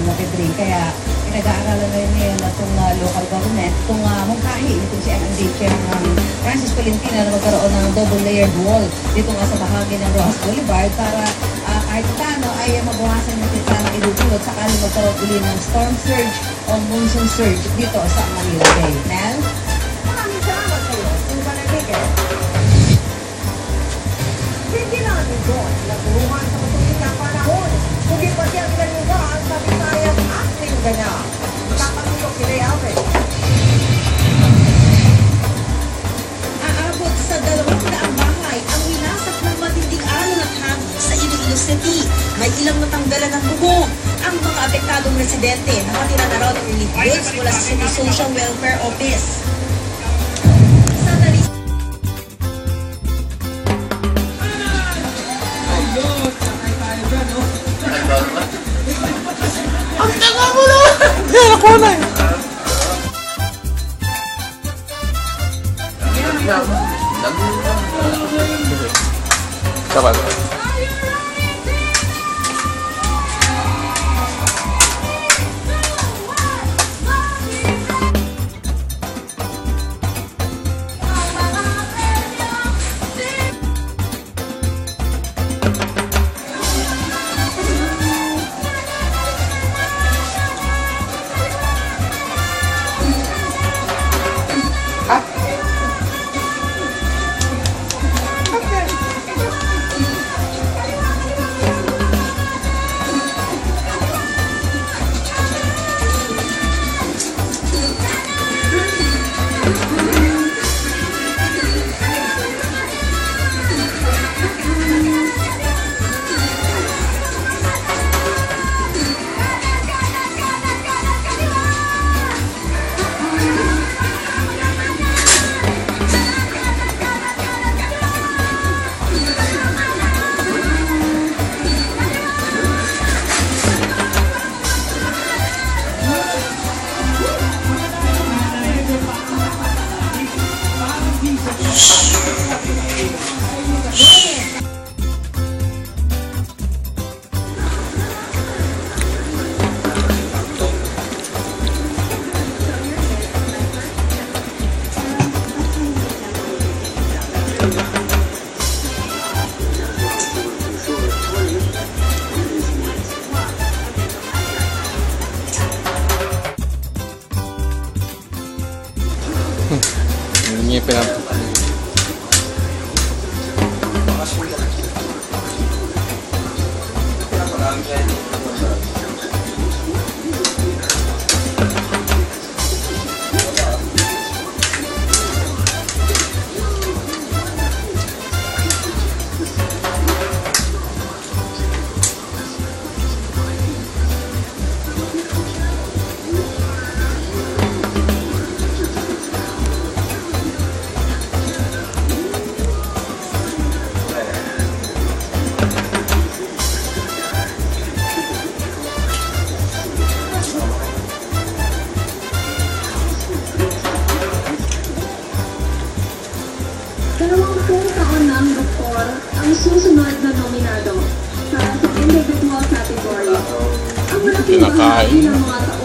napidring. Kaya pinag-aaralan na rin ngayon na itong local government, itong mungkahi, itong si MMD Chair Francis Valentina na magkaroon ng double layered wall dito nga sa bahagi ng Rojas Boulevard para kahit paano ay mabawasan yung kita ng idudulot sakaling magkaroon uli ng storm surge o monsoon surge dito sa Manila Bay. Mel? Maraming salamat kayo. Sino ba nagbigay? Hindi namin doon nagulungan sa matuloy na panahon. Kundi pati ang ilang lugar sa Visayas at Mindanao. Kakatulog si Ray Alves. Aabot sa 200 bahay ang winasak ng matinding alon at hangin sa Iloilo City. May ilang natanggalan ng bubong. Ang mga apektadong residente nakatira na raw ng relief goods mula sa City Social Welfare Office. Sa talis- Ang tanga mo na! Yan ako na eh! Sabar. Ini penalti. ang susunod na nominado para sa individual category. Ang malaking bahagi ng mga